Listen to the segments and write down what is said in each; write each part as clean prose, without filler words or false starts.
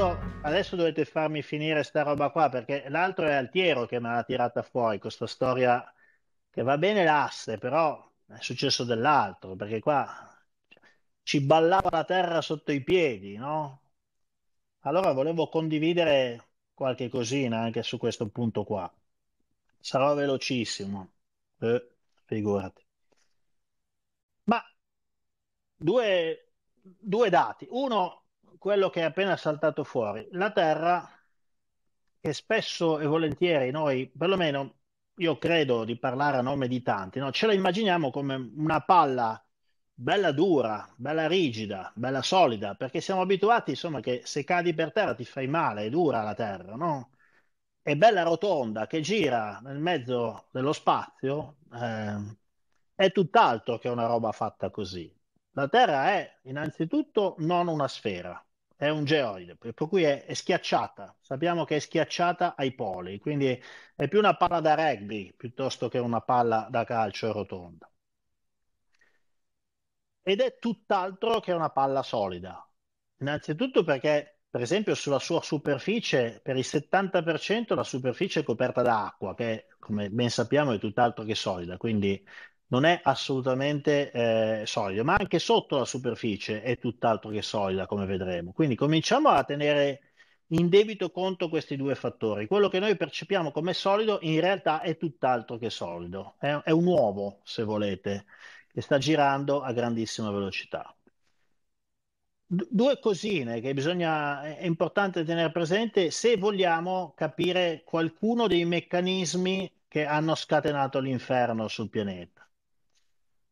adesso dovete farmi finire sta roba qua perché l'altro è Altiero che me l'ha tirata fuori, questa storia che va bene l'asse, però è successo dell'altro, perché qua ci ballava la terra sotto i piedi, no? Allora volevo condividere qualche cosina anche su questo punto qua. Sarò velocissimo, figurati. Ma due dati. Uno, quello che è appena saltato fuori. La Terra, che spesso e volentieri noi, perlomeno io credo di parlare a nome di tanti, no? Ce la immaginiamo come una palla bella dura, bella rigida, bella solida, perché siamo abituati, insomma, che se cadi per terra ti fai male, è dura la Terra, no? È bella rotonda, che gira nel mezzo dello spazio, è tutt'altro che una roba fatta così. La Terra è innanzitutto non una sfera, è un geoide, per cui è schiacciata. Sappiamo che è schiacciata ai poli, quindi è più una palla da rugby piuttosto che una palla da calcio rotonda. Ed è tutt'altro che una palla solida. Innanzitutto perché, per esempio, sulla sua superficie, per il 70% la superficie è coperta da acqua, che come ben sappiamo è tutt'altro che solida, quindi non è assolutamente solida, ma anche sotto la superficie è tutt'altro che solida, come vedremo. Quindi cominciamo a tenere in debito conto questi due fattori. Quello che noi percepiamo come solido in realtà è tutt'altro che solido, è un uovo, se volete, che sta girando a grandissima velocità. Due cosine che è importante tenere presente se vogliamo capire qualcuno dei meccanismi che hanno scatenato l'inferno sul pianeta.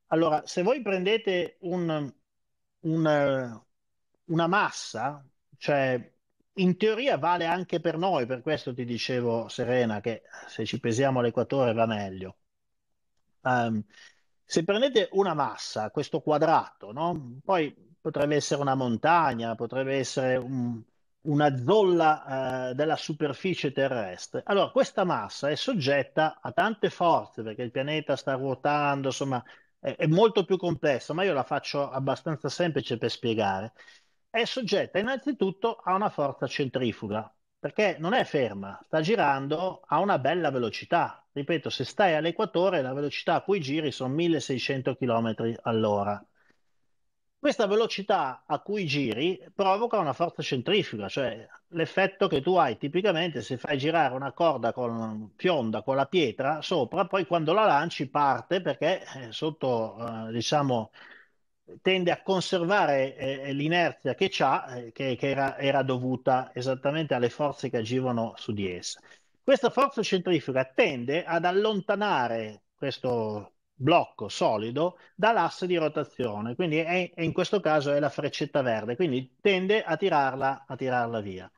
Allora, se voi prendete una massa, cioè in teoria vale anche per noi, per questo ti dicevo, Serena, che se ci pesiamo all'equatore va meglio. Ehm, Se prendete una massa, questo quadrato, no? Poi potrebbe essere una montagna, potrebbe essere una zolla, della superficie terrestre. Allora, questa massa è soggetta a tante forze perché il pianeta sta ruotando, insomma, è molto più complessa, ma io la faccio abbastanza semplice per spiegare. È soggetta innanzitutto a una forza centrifuga, perché non è ferma, sta girando a una bella velocità. Ripeto, se stai all'equatore, la velocità a cui giri sono 1600 km all'ora. Questa velocità a cui giri provoca una forza centrifuga, cioè l'effetto che tu hai tipicamente se fai girare una corda fionda con la pietra sopra, poi quando la lanci parte perché sotto, diciamo, tende a conservare l'inerzia che c'ha, che era dovuta esattamente alle forze che agivano su di essa. Questa forza centrifuga tende ad allontanare questo blocco solido dall'asse di rotazione, quindi in questo caso è la freccetta verde, quindi tende a tirarla via.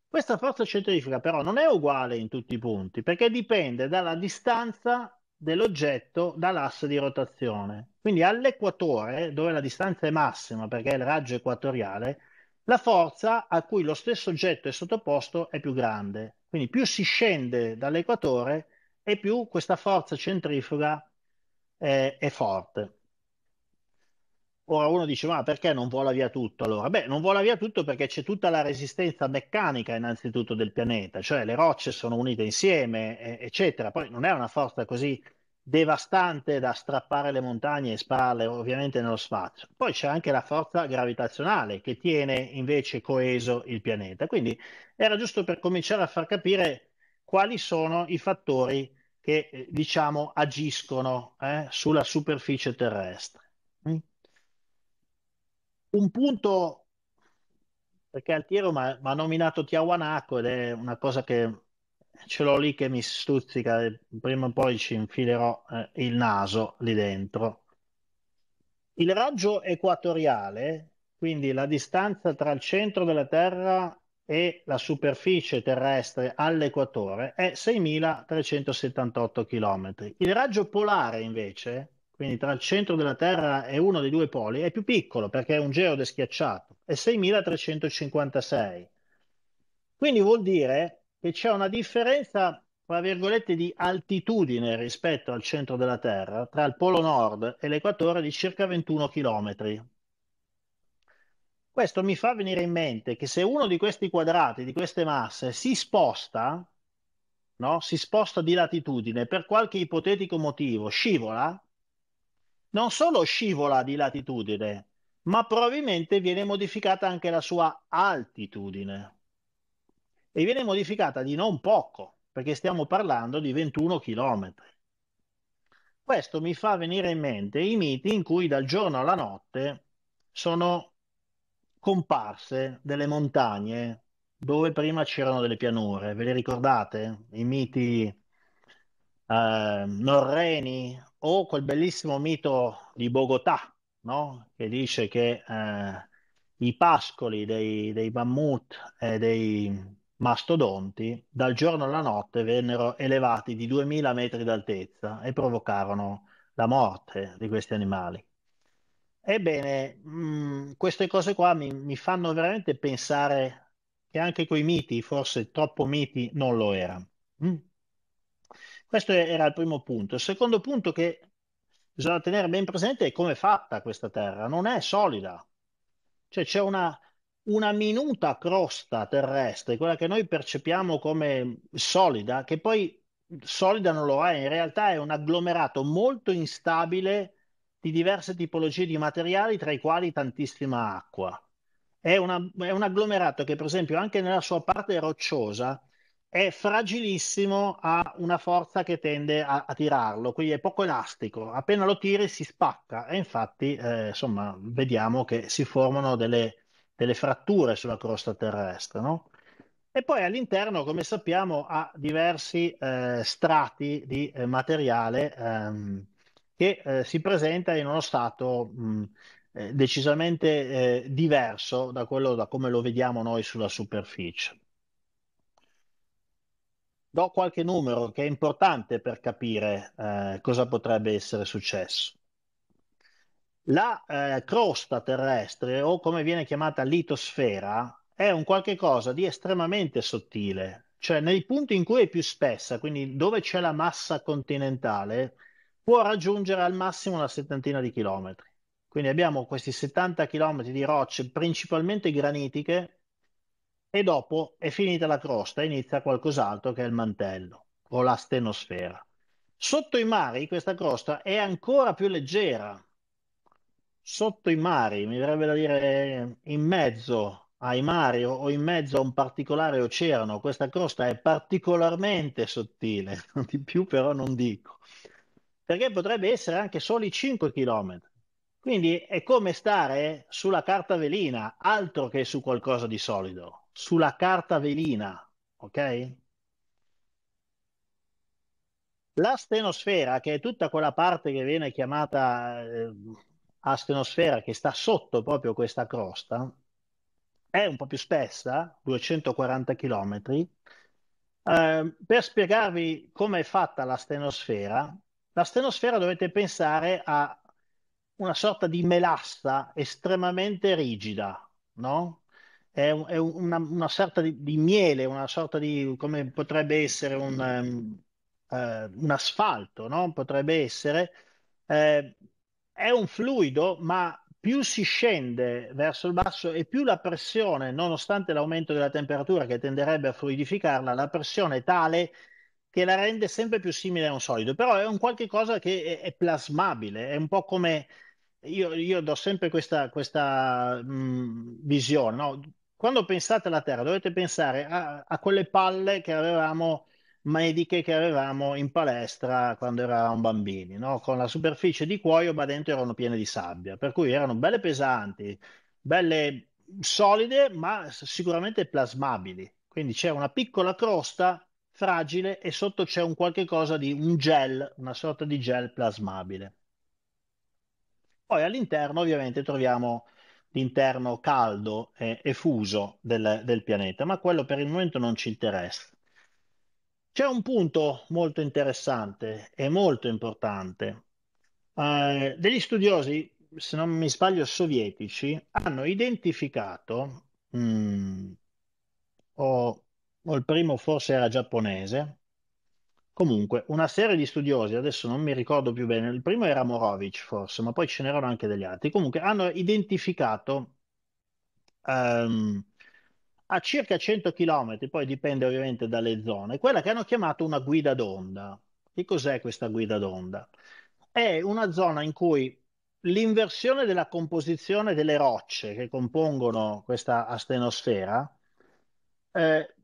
Questa forza centrifuga però non è uguale in tutti i punti perché dipende dalla distanza dell'oggetto dall'asse di rotazione. Quindi all'equatore, dove la distanza è massima perché è il raggio equatoriale, la forza a cui lo stesso oggetto è sottoposto è più grande. Quindi più si scende dall'equatore e più questa forza centrifuga è forte. Ora uno dice, ma perché non vola via tutto allora? Beh, non vola via tutto perché c'è tutta la resistenza meccanica innanzitutto del pianeta, cioè le rocce sono unite insieme, eccetera. Poi non è una forza così devastante da strappare le montagne e spararle ovviamente nello spazio. Poi c'è anche la forza gravitazionale che tiene invece coeso il pianeta. Quindi era giusto per cominciare a far capire quali sono i fattori che, diciamo, agiscono, sulla superficie terrestre. Mm? Un punto, perché Altiero mi ha nominato Tiahuanaco ed è una cosa che ce l'ho lì che mi stuzzica, e prima o poi ci infilerò il naso lì dentro. Il raggio equatoriale, quindi la distanza tra il centro della Terra e la superficie terrestre all'equatore, è 6.378 km. Il raggio polare, invece, quindi tra il centro della Terra e uno dei due poli, è più piccolo perché è un geode schiacciato, è 6.356. Quindi vuol dire che c'è una differenza, tra virgolette, di altitudine rispetto al centro della Terra, tra il polo nord e l'equatore di circa 21 km. Questo mi fa venire in mente che se uno di questi quadrati, di queste masse, si sposta, no? Si sposta di latitudine per qualche ipotetico motivo, scivola, non solo scivola di latitudine, ma probabilmente viene modificata anche la sua altitudine. E viene modificata di non poco, perché stiamo parlando di 21 chilometri. Questo mi fa venire in mente i miti in cui dal giorno alla notte sono comparse delle montagne dove prima c'erano delle pianure. Ve le ricordate? I miti norreni o quel bellissimo mito di Bogotà, no? Che dice che i pascoli dei mammut e dei mastodonti dal giorno alla notte vennero elevati di 2000 metri d'altezza e provocarono la morte di questi animali. Ebbene, queste cose qua mi fanno veramente pensare che anche quei miti, forse troppo miti, non lo erano. Mm. Questo era il primo punto. Il secondo punto che bisogna tenere ben presente è come è fatta questa terra. Non è solida. Cioè c'è una minuta crosta terrestre, quella che noi percepiamo come solida, che poi solida non lo è, in realtà è un agglomerato molto instabile di diverse tipologie di materiali, tra i quali tantissima acqua. È un agglomerato che, per esempio, anche nella sua parte rocciosa, è fragilissimo, ha una forza che tende a tirarlo, quindi è poco elastico. Appena lo tiri si spacca e infatti, insomma, vediamo che si formano delle fratture sulla crosta terrestre, no? E poi all'interno, come sappiamo, ha diversi strati di materiale che si presenta in uno stato decisamente diverso da quello da come lo vediamo noi sulla superficie. Do qualche numero che è importante per capire cosa potrebbe essere successo. La crosta terrestre, o come viene chiamata litosfera, è un qualche cosa di estremamente sottile, cioè nei punti in cui è più spessa, quindi dove c'è la massa continentale, può raggiungere al massimo una settantina di chilometri. Quindi abbiamo questi 70 chilometri di rocce, principalmente granitiche, e dopo è finita la crosta, inizia qualcos'altro che è il mantello o la stenosfera. Sotto i mari questa crosta è ancora più leggera. Sotto i mari, mi verrebbe da dire in mezzo ai mari o in mezzo a un particolare oceano, questa crosta è particolarmente sottile, di più però non dico, perché potrebbe essere anche soli 5 km. Quindi è come stare sulla carta velina, altro che su qualcosa di solido, sulla carta velina, ok? La stenosfera, che è tutta quella parte che viene chiamata astenosfera, che sta sotto proprio questa crosta, è un po' più spessa, 240 km. Per spiegarvi come è fatta la stenosfera dovete pensare a una sorta di melassa estremamente rigida, no? Una sorta di miele, una sorta di, come potrebbe essere un asfalto, no? Potrebbe essere. eh, è un fluido, ma più si scende verso il basso e più la pressione, nonostante l'aumento della temperatura che tenderebbe a fluidificarla, la pressione è tale che la rende sempre più simile a un solido. Però è un qualche cosa che è plasmabile, è un po' come io do sempre questa visione, no? Quando pensate alla Terra, dovete pensare a quelle palle che avevamo mediche che avevamo in palestra quando eravamo bambini, no? Con la superficie di cuoio, ma dentro erano piene di sabbia, per cui erano belle pesanti, belle solide, ma sicuramente plasmabili. Quindi c'è una piccola crosta fragile e sotto c'è un qualche cosa di un gel, una sorta di gel plasmabile. Poi all'interno ovviamente troviamo l'interno caldo e fuso del pianeta, ma quello per il momento non ci interessa. C'è un punto molto interessante e molto importante. Degli studiosi, se non mi sbaglio, sovietici, hanno identificato, o il primo forse era giapponese, comunque una serie di studiosi, adesso non mi ricordo più bene, il primo era Morovic forse, ma poi ce n'erano anche degli altri, comunque hanno identificato ehm, a circa 100 km, poi dipende ovviamente dalle zone, quella che hanno chiamato una guida d'onda. Che cos'è questa guida d'onda? È una zona in cui l'inversione della composizione delle rocce che compongono questa astenosfera eh,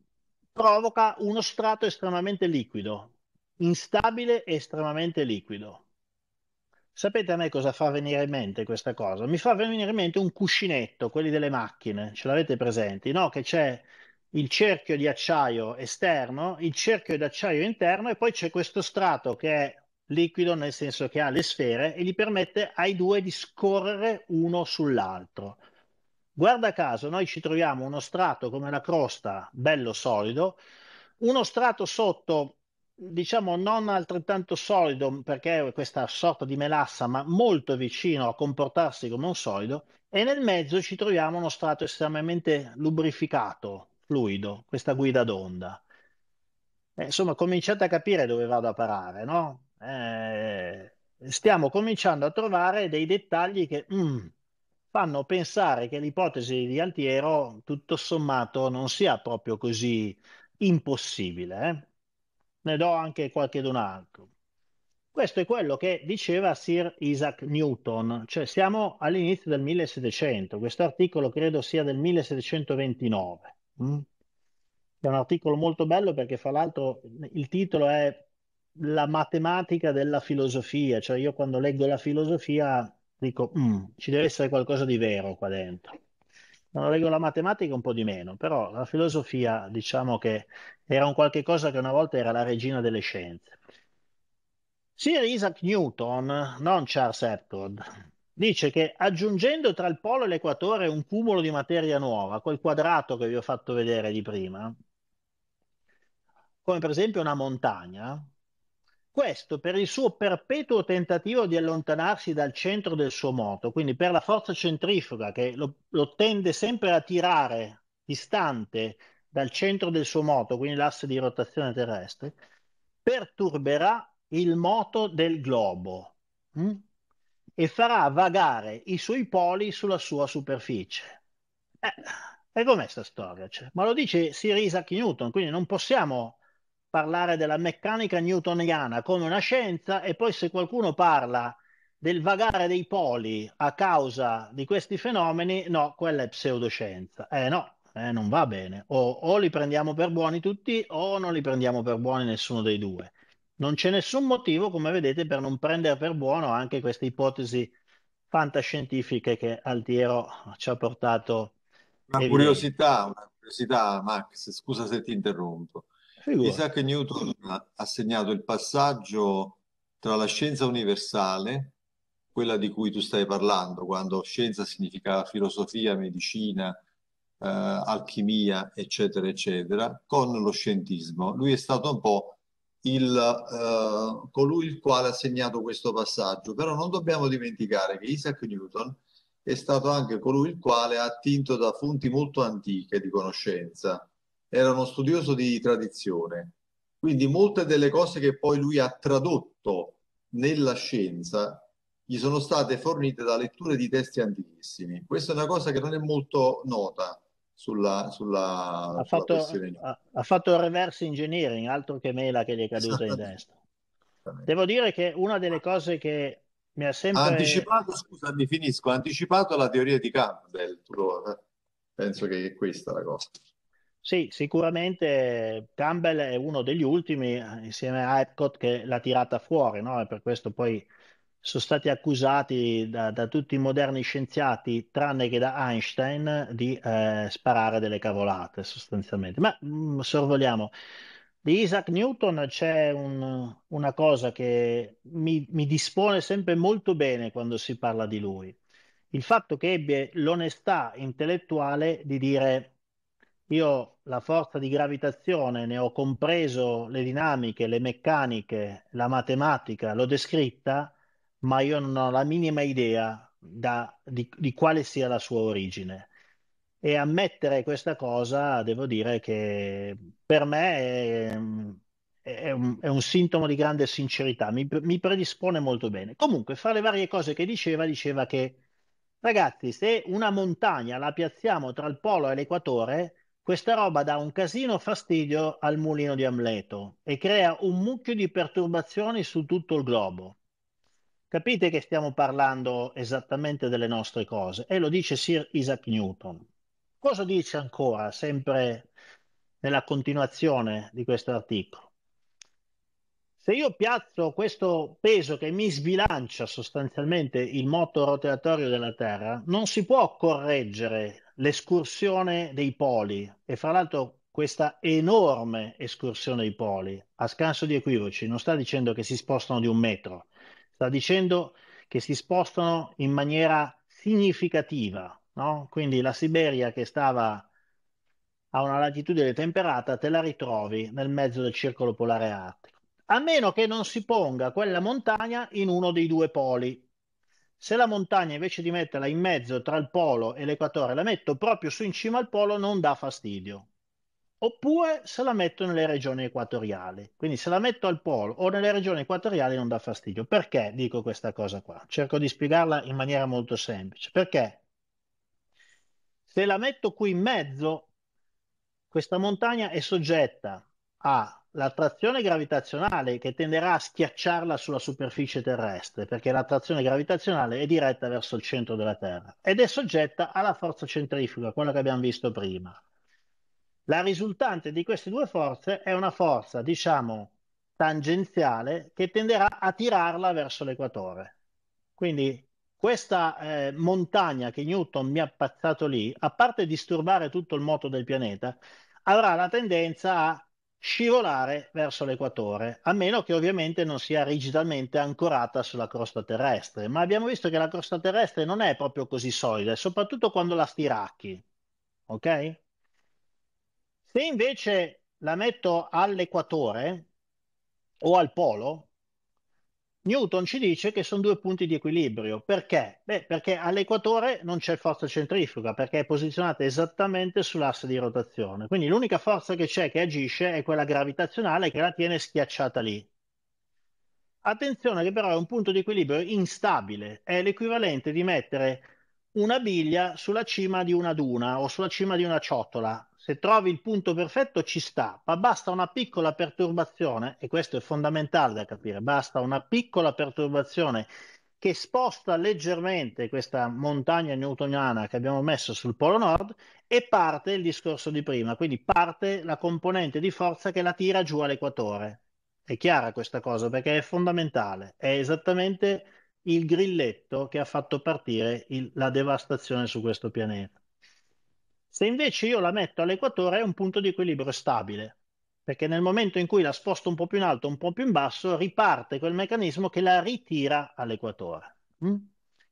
provoca uno strato estremamente liquido, instabile e estremamente liquido. Sapete a me cosa fa venire in mente questa cosa? Mi fa venire in mente un cuscinetto, quelli delle macchine, ce l'avete presenti? No? Che c'è il cerchio di acciaio esterno, il cerchio di acciaio interno e poi c'è questo strato che è liquido nel senso che ha le sfere e gli permette ai due di scorrere uno sull'altro. Guarda caso, noi ci troviamo uno strato come la crosta, bello solido, uno strato sotto, diciamo non altrettanto solido perché è questa sorta di melassa, ma molto vicino a comportarsi come un solido, e nel mezzo ci troviamo uno strato estremamente lubrificato, fluido, questa guida d'onda. Insomma, cominciate a capire dove vado a parare, no? Stiamo cominciando a trovare dei dettagli che fanno pensare che l'ipotesi di Altiero, tutto sommato, non sia proprio così impossibile. Ne do anche qualche d'un altro. Questo è quello che diceva Sir Isaac Newton, cioè siamo all'inizio del 1700. Questo articolo credo sia del 1729. È un articolo molto bello perché, fra l'altro, il titolo è La matematica della filosofia, cioè io quando leggo la filosofia dico, ci deve essere qualcosa di vero qua dentro. Quando leggo la matematica un po' di meno, però la filosofia diciamo che era un qualche cosa che una volta era la regina delle scienze. Sir Isaac Newton, non Charles Epcot, dice che aggiungendo tra il polo e l'equatore un cumulo di materia nuova, quel quadrato che vi ho fatto vedere di prima, come per esempio una montagna, questo per il suo perpetuo tentativo di allontanarsi dal centro del suo moto, quindi per la forza centrifuga che lo tende sempre a tirare distante dal centro del suo moto, quindi l'asse di rotazione terrestre, perturberà il moto del globo, mm? E farà vagare i suoi poli sulla sua superficie. Eh, e com'è sta storia? Cioè? Ma lo dice Sir Isaac Newton, quindi non possiamo parlare della meccanica newtoniana come una scienza e poi se qualcuno parla del vagare dei poli a causa di questi fenomeni, no, quella è pseudoscienza. No, non va bene. O li prendiamo per buoni tutti o non li prendiamo per buoni nessuno dei due. Non c'è nessun motivo, come vedete, per non prendere per buono anche queste ipotesi fantascientifiche che Altiero ci ha portato evidenti. Una curiosità, Max, scusa se ti interrompo. Figurati. Isaac Newton ha segnato il passaggio tra la scienza universale, quella di cui tu stai parlando, quando scienza significa filosofia, medicina, alchimia, eccetera, eccetera, con lo scientismo. Lui è stato un po' colui il quale ha segnato questo passaggio, però non dobbiamo dimenticare che Isaac Newton è stato anche colui il quale ha attinto da fonti molto antiche di conoscenza. Era uno studioso di tradizione, quindi molte delle cose che poi lui ha tradotto nella scienza gli sono state fornite da letture di testi antichissimi. Questa è una cosa che non è molto nota sulla questione. Ha fatto il reverse engineering, altro che mela che gli è caduta in Esattamente. testa. Devo dire che una delle cose che mi ha Ha sempre. anticipato, scusami, finisco, ha anticipato la teoria di Campbell. Penso che è questa la cosa. Sì, sicuramente Campbell è uno degli ultimi, insieme a Epcot, che l'ha tirata fuori, no? E per questo poi sono stati accusati da tutti i moderni scienziati, tranne che da Einstein, di sparare delle cavolate, sostanzialmente. Ma sorvoliamo. Di Isaac Newton c'è una cosa che mi dispone sempre molto bene quando si parla di lui. Il fatto che ebbe l'onestà intellettuale di dire io la forza di gravitazione ne ho compreso le dinamiche, le meccaniche, la matematica, l'ho descritta, ma io non ho la minima idea di quale sia la sua origine. E ammettere questa cosa, devo dire che per me è un sintomo di grande sincerità, mi predispone molto bene. Comunque, fra le varie cose che diceva che Ragazzi, se una montagna la piazziamo tra il polo e l'equatore, questa roba dà un casino fastidio al mulino di Amleto e crea un mucchio di perturbazioni su tutto il globo. Capite che stiamo parlando esattamente delle nostre cose e lo dice Sir Isaac Newton. Cosa dice ancora, sempre nella continuazione di questo articolo? Se io piazzo questo peso che mi sbilancia sostanzialmente il moto rotatorio della Terra, non si può correggere l'escursione dei poli e fra l'altro questa enorme escursione dei poli, a scanso di equivoci, non sta dicendo che si spostano di 1 metro, sta dicendo che si spostano in maniera significativa, no? Quindi la Siberia che stava a una latitudine temperata, te la ritrovi nel mezzo del circolo polare artico, a meno che non si ponga quella montagna in uno dei due poli. Se la montagna invece di metterla in mezzo tra il polo e l'equatore la metto proprio su in cima al polo, non dà fastidio. Oppure se la metto nelle regioni equatoriali. Quindi se la metto al polo o nelle regioni equatoriali non dà fastidio. Perché dico questa cosa qua? Cerco di spiegarla in maniera molto semplice. Perché se la metto qui in mezzo, questa montagna è soggetta all'attrazione gravitazionale che tenderà a schiacciarla sulla superficie terrestre, perché l'attrazione gravitazionale è diretta verso il centro della Terra ed è soggetta alla forza centrifuga, quella che abbiamo visto prima. La risultante di queste due forze è una forza, diciamo, tangenziale che tenderà a tirarla verso l'equatore. Quindi questa montagna che Newton mi ha pazzato lì, a parte disturbare tutto il moto del pianeta, avrà la tendenza a scivolare verso l'equatore, a meno che ovviamente non sia rigidamente ancorata sulla crosta terrestre. Ma abbiamo visto che la crosta terrestre non è proprio così solida, soprattutto quando la stiracchi, ok? Se invece la metto all'equatore o al polo, Newton ci dice che sono due punti di equilibrio. Perché? Beh, perché all'equatore non c'è forza centrifuga, perché è posizionata esattamente sull'asse di rotazione. Quindi l'unica forza che c'è che agisce è quella gravitazionale che la tiene schiacciata lì. Attenzione che però è un punto di equilibrio instabile, è l'equivalente di mettere una biglia sulla cima di una duna o sulla cima di una ciotola. Se trovi il punto perfetto ci sta, ma basta una piccola perturbazione, e questo è fondamentale da capire, basta una piccola perturbazione che sposta leggermente questa montagna newtoniana che abbiamo messo sul polo nord e parte il discorso di prima, quindi parte la componente di forza che la tira giù all'equatore. È chiara questa cosa perché è fondamentale, è esattamente il grilletto che ha fatto partire la devastazione su questo pianeta. Se invece io la metto all'equatore è un punto di equilibrio stabile, perché nel momento in cui la sposto un po' più in alto, un po' più in basso, riparte quel meccanismo che la ritira all'equatore. Mm?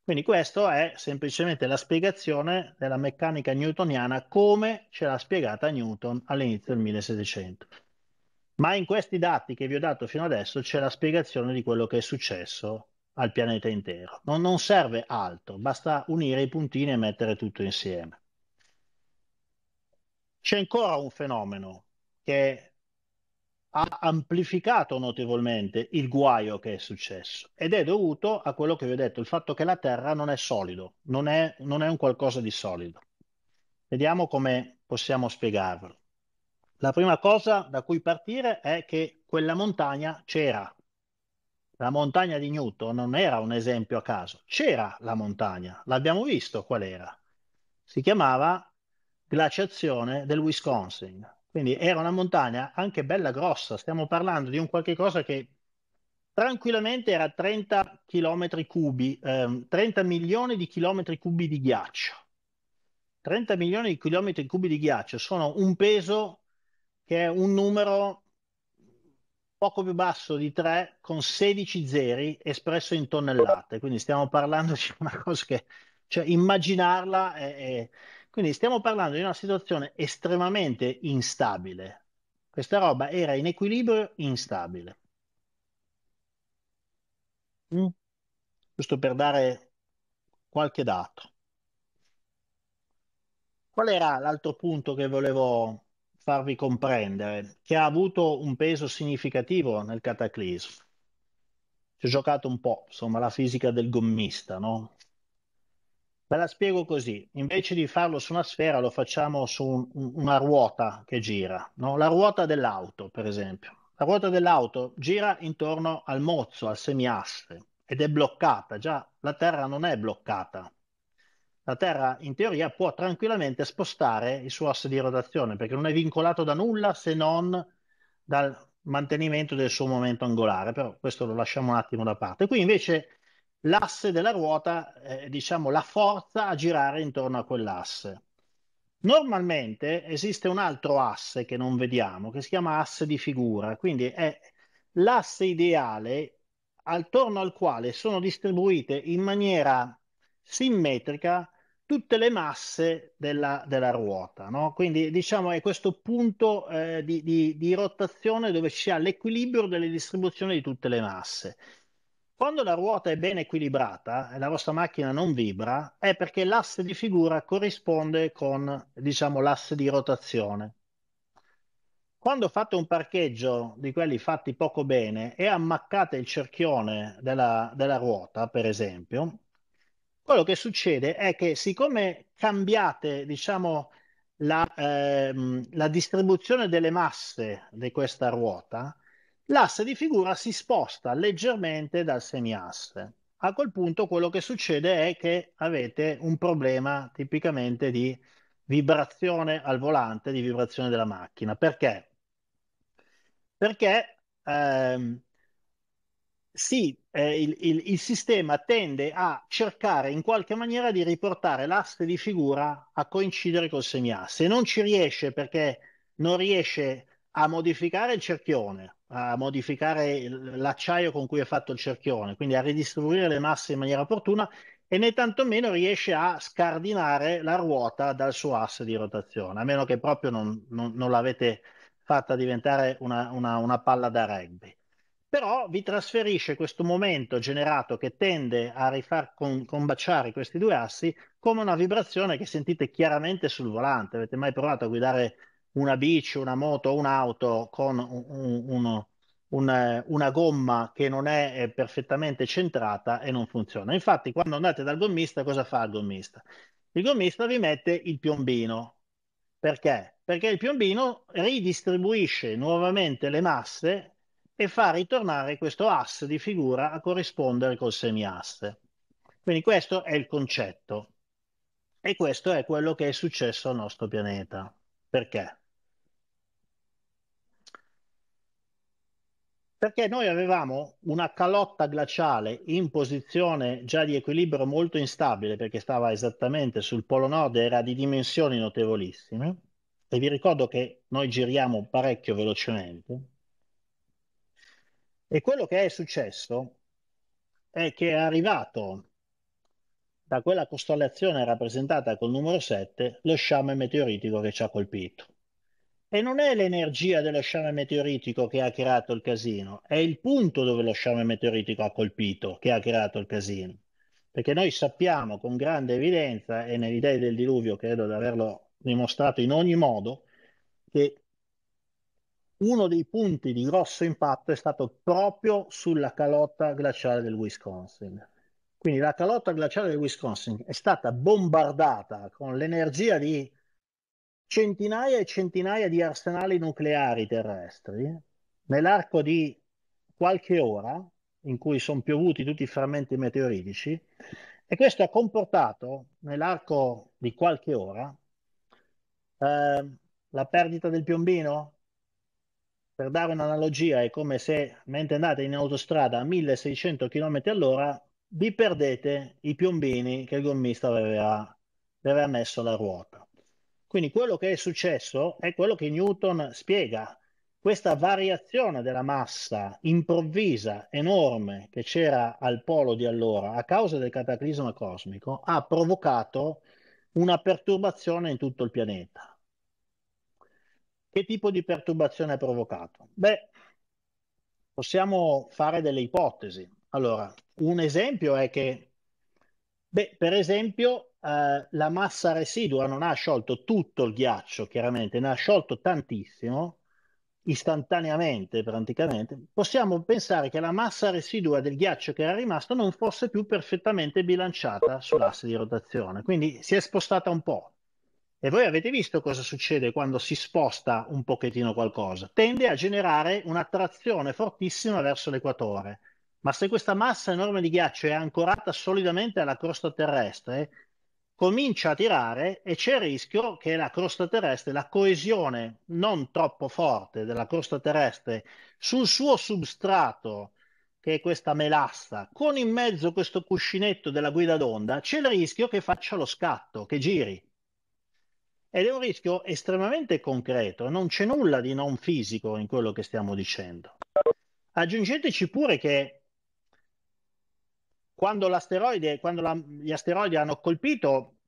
Quindi questa è semplicemente la spiegazione della meccanica newtoniana come ce l'ha spiegata Newton all'inizio del 1700. Ma in questi dati che vi ho dato fino adesso c'è la spiegazione di quello che è successo al pianeta intero. Non serve altro, basta unire i puntini e mettere tutto insieme. C'è ancora un fenomeno che ha amplificato notevolmente il guaio che è successo ed è dovuto a quello che vi ho detto, il fatto che la Terra non è solido, non è un qualcosa di solido. Vediamo come possiamo spiegarvelo. La prima cosa da cui partire è che quella montagna c'era. La montagna di Newton non era un esempio a caso, c'era la montagna, l'abbiamo visto qual era. Si chiamava glaciazione del Wisconsin. Quindi era una montagna anche bella grossa, stiamo parlando di un qualche cosa che tranquillamente era 30 chilometri cubi, 30 milioni di chilometri cubi di ghiaccio. 30 milioni di chilometri cubi di ghiaccio sono un peso che è un numero poco più basso di 3 con 16 zeri espresso in tonnellate. Quindi stiamo parlando di una cosa che, cioè immaginarla quindi stiamo parlando di una situazione estremamente instabile. Questa roba era in equilibrio instabile. Mm? Giusto per dare qualche dato. Qual era l'altro punto che volevo farvi comprendere, che ha avuto un peso significativo nel cataclisma? Ci ho giocato un po', insomma, la fisica del gommista, no? Ve la spiego così, invece di farlo su una sfera lo facciamo su una ruota che gira, no? La ruota dell'auto, per esempio. La ruota dell'auto gira intorno al mozzo, al semiasse, ed è bloccata. Già, la Terra non è bloccata. La Terra, in teoria, può tranquillamente spostare il suo asse di rotazione, perché non è vincolato da nulla se non dal mantenimento del suo momento angolare, però questo lo lasciamo un attimo da parte. Qui invece l'asse della ruota, diciamo, la forza a girare intorno a quell'asse. Normalmente esiste un altro asse che non vediamo, che si chiama asse di figura, quindi è l'asse ideale attorno al quale sono distribuite in maniera simmetrica tutte le masse della ruota, no? Quindi diciamo è questo punto di rotazione dove ci sia l'equilibrio delle distribuzioni di tutte le masse. Quando la ruota è ben equilibrata e la vostra macchina non vibra, è perché l'asse di figura corrisponde con, diciamo, l'asse di rotazione. Quando fate un parcheggio di quelli fatti poco bene e ammaccate il cerchione della ruota, per esempio, quello che succede è che siccome cambiate, diciamo, la distribuzione delle masse di questa ruota, l'asse di figura si sposta leggermente dal semiasse. A quel punto quello che succede è che avete un problema tipicamente di vibrazione al volante, di vibrazione della macchina. Perché? Perché sì, il sistema tende a cercare in qualche maniera di riportare l'asse di figura a coincidere col semiasse. Non ci riesce perché non riesce a modificare il cerchione, a modificare l'acciaio con cui è fatto il cerchione, quindi a ridistribuire le masse in maniera opportuna e né tantomeno riesce a scardinare la ruota dal suo asse di rotazione, a meno che proprio non l'avete fatta diventare una palla da rugby. Però vi trasferisce questo momento generato che tende a rifar combaciare questi due assi come una vibrazione che sentite chiaramente sul volante. Avete mai provato a guidare una bici, una moto o un'auto con una gomma che non è perfettamente centrata e non funziona? Infatti, quando andate dal gommista, cosa fa il gommista? Il gommista vi mette il piombino. Perché? Perché il piombino ridistribuisce nuovamente le masse e fa ritornare questo asse di figura a corrispondere col semiasse. Quindi questo è il concetto e questo è quello che è successo al nostro pianeta. Perché? Perché noi avevamo una calotta glaciale in posizione già di equilibrio molto instabile, perché stava esattamente sul polo nord, era di dimensioni notevolissime, e vi ricordo che noi giriamo parecchio velocemente, e quello che è successo è che è arrivato da quella costellazione rappresentata col numero 7 lo sciame meteoritico che ci ha colpito. E non è l'energia dello sciame meteoritico che ha creato il casino, è il punto dove lo sciame meteoritico ha colpito che ha creato il casino. Perché noi sappiamo con grande evidenza, e nelle idee del diluvio credo di averlo dimostrato in ogni modo, che uno dei punti di grosso impatto è stato proprio sulla calotta glaciale del Wisconsin. Quindi la calotta glaciale del Wisconsin è stata bombardata con l'energia di centinaia e centinaia di arsenali nucleari terrestri nell'arco di qualche ora, in cui sono piovuti tutti i frammenti meteoritici, e questo ha comportato nell'arco di qualche ora la perdita del piombino. Per dare un'analogia, è come se mentre andate in autostrada a 1600 km all'ora vi perdete i piombini che il gommista vi aveva messo alla ruota. Quindi quello che è successo è quello che Newton spiega. Questa variazione della massa improvvisa, enorme, che c'era al polo di allora a causa del cataclisma cosmico ha provocato una perturbazione in tutto il pianeta. Che tipo di perturbazione ha provocato? Beh, possiamo fare delle ipotesi. Allora, un esempio è che, beh, per esempio, la massa residua non ha sciolto tutto il ghiaccio, chiaramente, ne ha sciolto tantissimo, istantaneamente praticamente, possiamo pensare che la massa residua del ghiaccio che era rimasto non fosse più perfettamente bilanciata sull'asse di rotazione, quindi si è spostata un po'. E voi avete visto cosa succede quando si sposta un pochettino qualcosa? Tende a generare un'attrazione fortissima verso l'equatore. Ma se questa massa enorme di ghiaccio è ancorata solidamente alla crosta terrestre, comincia a tirare e c'è il rischio che la crosta terrestre, la coesione non troppo forte della crosta terrestre sul suo substrato, che è questa melassa, con in mezzo questo cuscinetto della guida d'onda, c'è il rischio che faccia lo scatto, che giri. Ed è un rischio estremamente concreto, non c'è nulla di non fisico in quello che stiamo dicendo. Aggiungeteci pure che gli asteroidi hanno colpito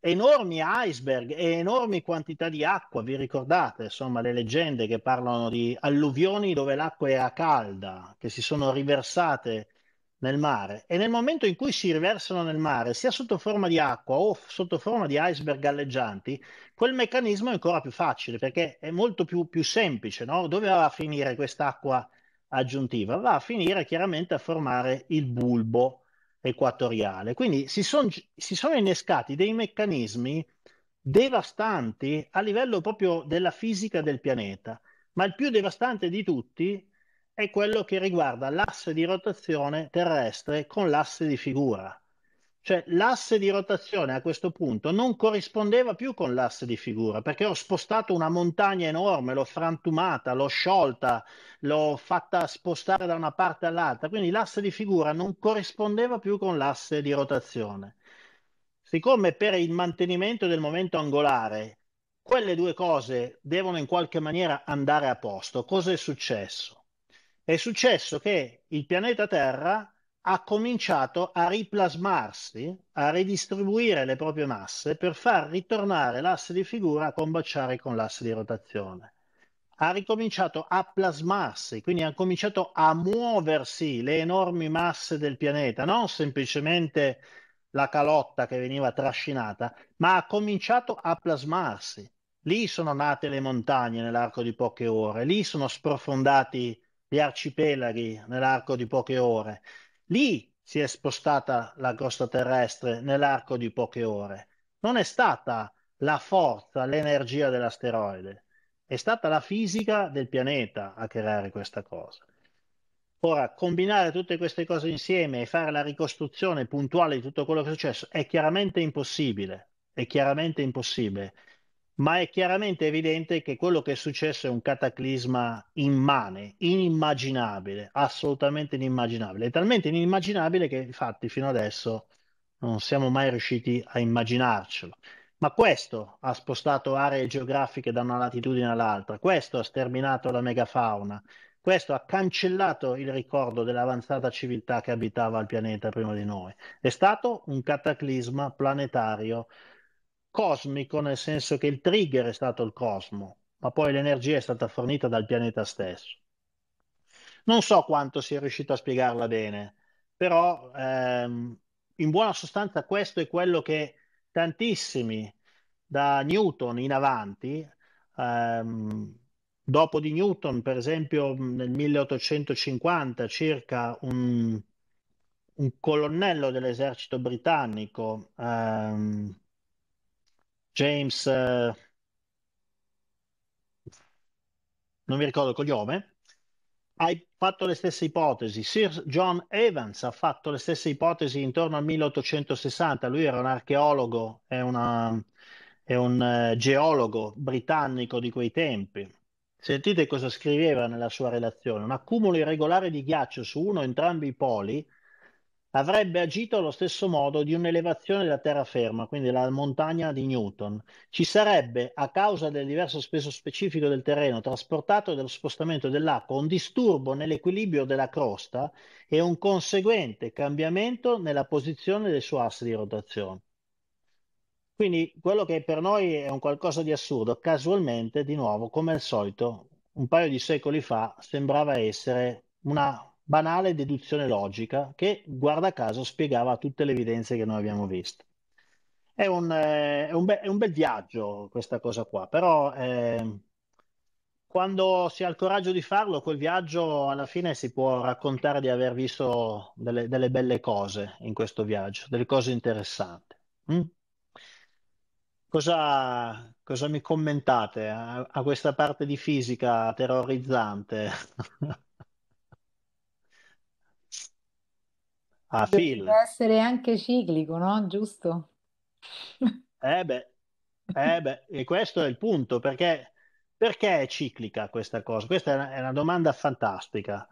enormi iceberg e enormi quantità di acqua, vi ricordate, insomma, le leggende che parlano di alluvioni dove l'acqua era calda, che si sono riversate nel mare e nel momento in cui si riversano nel mare, sia sotto forma di acqua o sotto forma di iceberg galleggianti, quel meccanismo è ancora più facile perché è molto più semplice, no? Dove va a finire quest'acqua aggiuntiva? Va a finire chiaramente a formare il bulbo equatoriale. Quindi si sono innescati dei meccanismi devastanti a livello proprio della fisica del pianeta, ma il più devastante di tutti è quello che riguarda l'asse di rotazione terrestre con l'asse di figura. Cioè l'asse di rotazione a questo punto non corrispondeva più con l'asse di figura, perché ho spostato una montagna enorme, l'ho frantumata, l'ho sciolta, l'ho fatta spostare da una parte all'altra, quindi l'asse di figura non corrispondeva più con l'asse di rotazione. Siccome per il mantenimento del momento angolare quelle due cose devono in qualche maniera andare a posto, cosa è successo? È successo che il pianeta Terra ha cominciato a riplasmarsi, a ridistribuire le proprie masse per far ritornare l'asse di figura a combaciare con l'asse di rotazione. Ha ricominciato a plasmarsi, quindi ha cominciato a muoversi le enormi masse del pianeta, non semplicemente la calotta che veniva trascinata, ma ha cominciato a plasmarsi. Lì sono nate le montagne nell'arco di poche ore, lì sono sprofondati gli arcipelaghi nell'arco di poche ore. Lì si è spostata la crosta terrestre nell'arco di poche ore. Non è stata la forza, l'energia dell'asteroide, è stata la fisica del pianeta a creare questa cosa. Ora, combinare tutte queste cose insieme e fare la ricostruzione puntuale di tutto quello che è successo è chiaramente impossibile, ma è chiaramente evidente che quello che è successo è un cataclisma immane, inimmaginabile, assolutamente inimmaginabile. È talmente inimmaginabile che infatti fino adesso non siamo mai riusciti a immaginarcelo. Ma questo ha spostato aree geografiche da una latitudine all'altra, questo ha sterminato la megafauna, questo ha cancellato il ricordo dell'avanzata civiltà che abitava il pianeta prima di noi. È stato un cataclisma planetario cosmico, nel senso che il trigger è stato il cosmo, ma poi l'energia è stata fornita dal pianeta stesso. Non so quanto sia riuscito a spiegarla bene, però in buona sostanza questo è quello che tantissimi da Newton in avanti, ehm, dopo di Newton, per esempio nel 1850 circa un colonnello dell'esercito britannico, James, non mi ricordo il cognome, hai fatto le stesse ipotesi. Sir John Evans ha fatto le stesse ipotesi intorno al 1860. Lui era un archeologo e un geologo britannico di quei tempi. Sentite cosa scriveva nella sua relazione. Un accumulo irregolare di ghiaccio su uno o entrambi i poli avrebbe agito allo stesso modo di un'elevazione della terraferma, quindi la montagna di Newton. Ci sarebbe, a causa del diverso spesso specifico del terreno trasportato e dello spostamento dell'acqua, un disturbo nell'equilibrio della crosta e un conseguente cambiamento nella posizione del suo asse di rotazione. Quindi quello che per noi è un qualcosa di assurdo, casualmente, di nuovo, come al solito, un paio di secoli fa sembrava essere una banale deduzione logica che, guarda caso, spiegava tutte le evidenze che noi abbiamo visto. È un bel viaggio questa cosa qua, però quando si ha il coraggio di farlo, quel viaggio alla fine si può raccontare di aver visto delle belle cose in questo viaggio, delle cose interessanti. Mm? Cosa mi commentate a questa parte di fisica terrorizzante? A Dovrebbe Phil. essere anche ciclico, no? Giusto? Eh beh, e questo è il punto, perché è ciclica questa cosa? Questa è una domanda fantastica,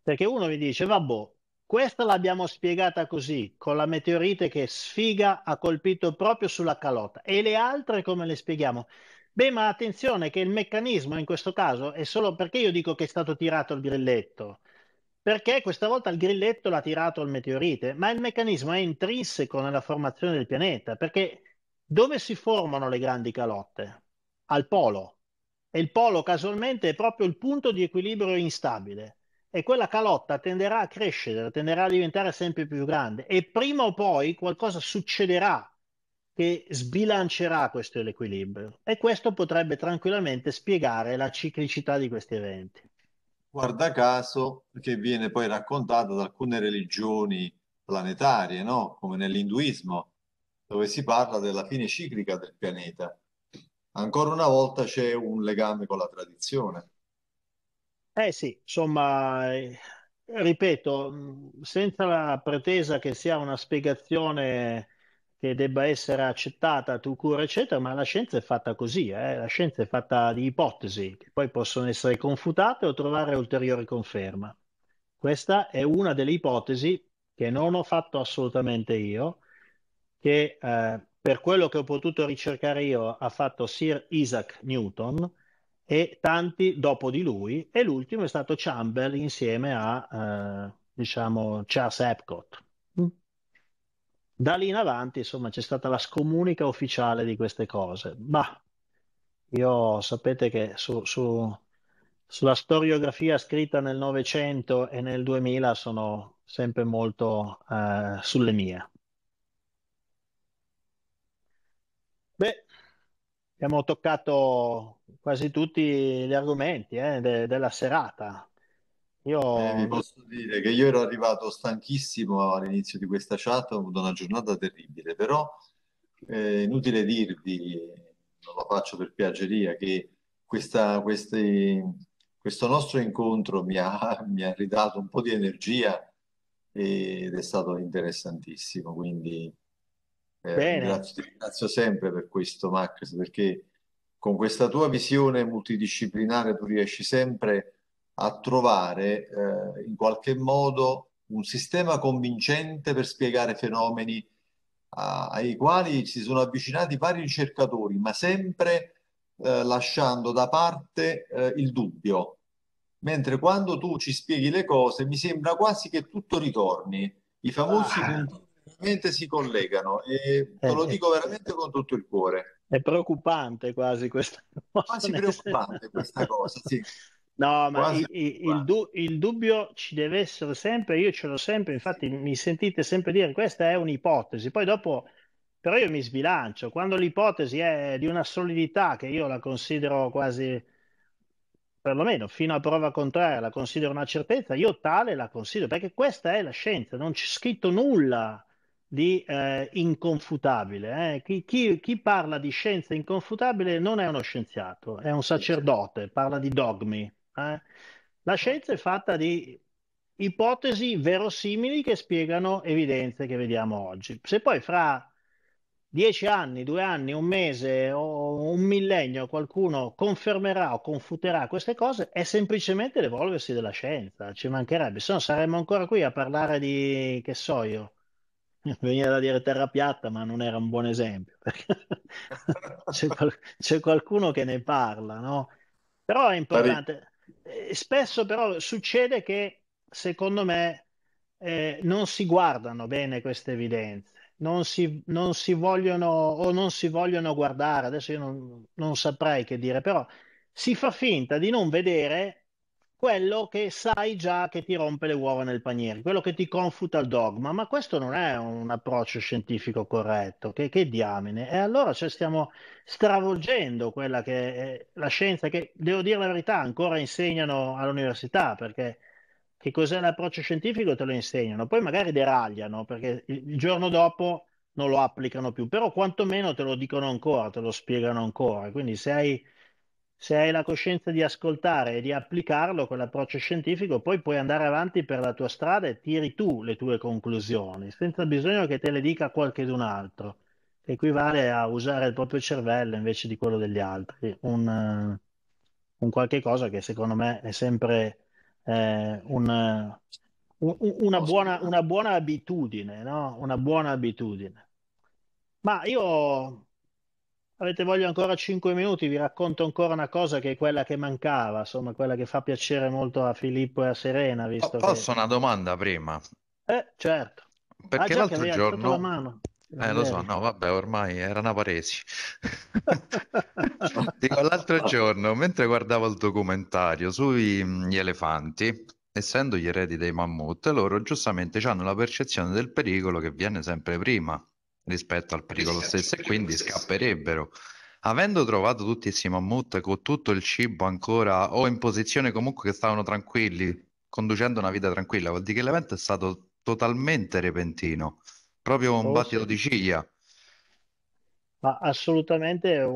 perché uno mi dice, vabbè, questa l'abbiamo spiegata così, con la meteorite che sfiga ha colpito proprio sulla calotta, e le altre come le spieghiamo? Beh, ma attenzione che il meccanismo in questo caso è solo perché io dico che è stato tirato il grilletto. Perché questa volta il grilletto l'ha tirato il meteorite, ma il meccanismo è intrinseco nella formazione del pianeta, perché dove si formano le grandi calotte? Al polo. E il polo casualmente è proprio il punto di equilibrio instabile. E quella calotta tenderà a crescere, tenderà a diventare sempre più grande. E prima o poi qualcosa succederà che sbilancerà questo equilibrio. E questo potrebbe tranquillamente spiegare la ciclicità di questi eventi. Guarda caso, che viene poi raccontato da alcune religioni planetarie, no? Come nell'induismo, dove si parla della fine ciclica del pianeta. Ancora una volta c'è un legame con la tradizione. Eh sì, insomma, ripeto, senza la pretesa che sia una spiegazione che debba essere accettata tout court, eccetera, ma la scienza è fatta così, eh. La scienza è fatta di ipotesi che poi possono essere confutate o trovare ulteriore conferma. Questa è una delle ipotesi che non ho fatto assolutamente io, che per quello che ho potuto ricercare io ha fatto Sir Isaac Newton e tanti dopo di lui, e l'ultimo è stato Campbell insieme a, diciamo, Charles Epcot. Mm. Da lì in avanti, insomma, c'è stata la scomunica ufficiale di queste cose. Ma io sapete che sulla storiografia scritta nel Novecento e nel 2000 sono sempre molto sulle mie. Beh, abbiamo toccato quasi tutti gli argomenti della serata. Vi Io, posso dire che io ero arrivato stanchissimo all'inizio di questa chat, ho avuto una giornata terribile, però inutile dirvi, non lo faccio per piaggeria, che questo nostro incontro mi ha ridato un po' di energia ed è stato interessantissimo. Quindi bene, ti ringrazio sempre per questo, Max, perché con questa tua visione multidisciplinare tu riesci sempre a trovare in qualche modo un sistema convincente per spiegare fenomeni ai quali si sono avvicinati vari ricercatori, ma sempre lasciando da parte il dubbio. Mentre quando tu ci spieghi le cose, mi sembra quasi che tutto ritorni, i famosi ah, puntini veramente si collegano e te è, lo è- dico veramente con tutto il cuore. è preoccupante quasi questa cosa. Quasi preoccupante questa cosa, sì. No, ma Quasi preoccupante. il dubbio ci deve essere sempre, io ce l'ho sempre, infatti mi sentite sempre dire questa è un'ipotesi, poi dopo però io mi sbilancio, quando l'ipotesi è di una solidità che io la considero quasi, perlomeno fino a prova contraria, la considero una certezza, io tale la considero, perché questa è la scienza, non c'è scritto nulla di inconfutabile. Chi parla di scienza inconfutabile non è uno scienziato, è un Sì, sì. sacerdote, parla di dogmi. La scienza è fatta di ipotesi verosimili che spiegano evidenze che vediamo oggi. Se poi fra 10 anni, 2 anni, un mese o un millennio qualcuno confermerà o confuterà queste cose, è semplicemente l'evolversi della scienza, ci mancherebbe, se no saremmo ancora qui a parlare di, che so io, veniva da dire terra piatta, ma non era un buon esempio, perché c'è qualcuno che ne parla, no? Però è Parecchio. importante. Spesso però succede che, secondo me, non si guardano bene queste evidenze, non si vogliono o non si vogliono guardare, adesso io non saprei che dire, però si fa finta di non vedere quello che sai già che ti rompe le uova nel paniere, quello che ti confuta il dogma, ma questo non è un approccio scientifico corretto, che diamine. E allora cioè, stiamo stravolgendo quella che è la scienza, che devo dire la verità, ancora insegnano all'università, perché che cos'è l'approccio scientifico te lo insegnano, poi magari deragliano, perché il giorno dopo non lo applicano più, però quantomeno te lo dicono ancora, te lo spiegano ancora. Quindi se hai la coscienza di ascoltare e di applicarlo, quell'approccio scientifico, poi puoi andare avanti per la tua strada e tiri tu le tue conclusioni, senza bisogno che te le dica qualcun altro. Equivale a usare il proprio cervello invece di quello degli altri, un qualche cosa che secondo me è sempre No, una sicuramente. buona abitudine, no? Una buona abitudine. Ma io, avete voglia ancora 5 minuti, vi racconto ancora una cosa che è quella che mancava, insomma, quella che fa piacere molto a Filippo e a Serena, visto che... Posso una domanda prima? Certo. Ah Perché già che l'altro avevi alzato la giorno, mano. lo so, Ieri. no, vabbè, ormai era una paresi. Dico, l'altro giorno, mentre guardavo il documentario sugli elefanti, essendo gli eredi dei mammut, loro giustamente hanno la percezione del pericolo che viene sempre prima rispetto al pericolo stesso e quindi scapperebbero. Avendo trovato tutti questi mammut con tutto il cibo ancora o in posizione comunque che stavano tranquilli, conducendo una vita tranquilla, vuol dire che l'evento è stato totalmente repentino, proprio un Oh battito sì. di ciglia. Ma assolutamente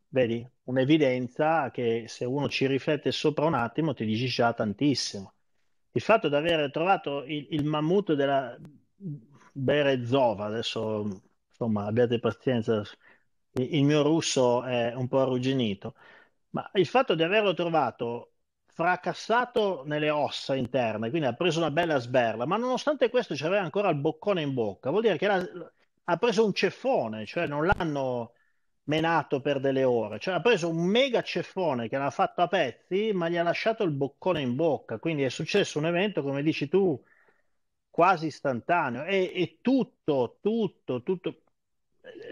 vedi, un'evidenza che se uno ci riflette sopra un attimo ti dice già tantissimo. Il fatto di aver trovato il mammut della Berezova, adesso insomma abbiate pazienza, il mio russo è un po' arrugginito, ma il fatto di averlo trovato fracassato nelle ossa interne, quindi ha preso una bella sberla, ma nonostante questo c'aveva ancora il boccone in bocca, vuol dire che ha preso un ceffone, cioè non l'hanno menato per delle ore, cioè ha preso un mega ceffone che l'ha fatto a pezzi, ma gli ha lasciato il boccone in bocca, quindi è successo un evento, come dici tu, quasi istantaneo e tutto.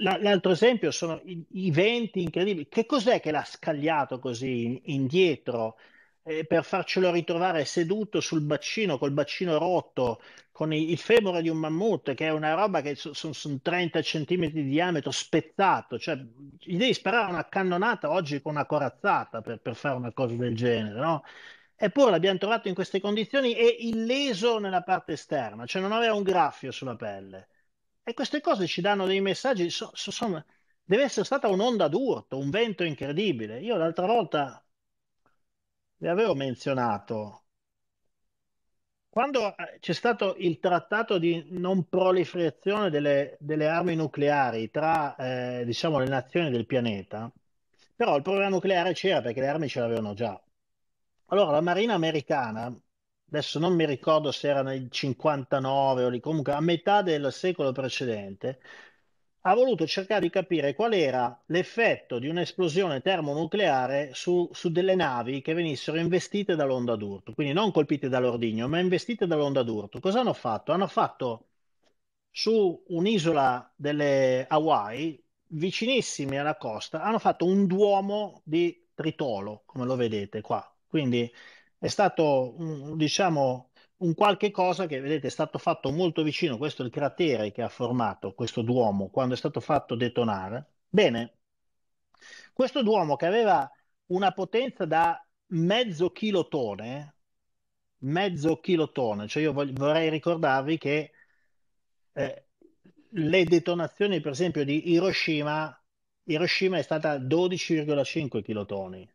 L'altro esempio sono i venti incredibili. Che cos'è che l'ha scagliato così indietro per farcelo ritrovare seduto sul bacino, col bacino rotto? Con il femore di un mammut, che è una roba che sono 30 centimetri di diametro, spezzato, cioè gli devi sparare una cannonata oggi con una corazzata per fare una cosa del genere, no? Eppure l'abbiamo trovato in queste condizioni e illeso nella parte esterna, cioè non aveva un graffio sulla pelle. E queste cose ci danno dei messaggi, deve essere stata un'onda d'urto, un vento incredibile. Io l'altra volta vi avevo menzionato quando c'è stato il trattato di non proliferazione delle armi nucleari tra, diciamo, le nazioni del pianeta, però il problema nucleare c'era perché le armi ce l'avevano già. Allora, la Marina americana, adesso non mi ricordo se era nel 59 o lì, comunque a metà del secolo precedente, ha voluto cercare di capire qual era l'effetto di un'esplosione termonucleare su delle navi che venissero investite dall'onda d'urto, quindi non colpite dall'ordigno, ma investite dall'onda d'urto. Cosa hanno fatto? Hanno fatto su un'isola delle Hawaii, vicinissimi alla costa, hanno fatto un duomo di tritolo, come lo vedete qua. Quindi è stato, diciamo, un qualche cosa che, vedete, è stato fatto molto vicino. Questo è il cratere che ha formato questo duomo quando è stato fatto detonare. Bene, questo duomo che aveva una potenza da mezzo chilotone, cioè io vorrei ricordarvi che eh, le detonazioni, per esempio, di Hiroshima è stata 12,5 chilotoni.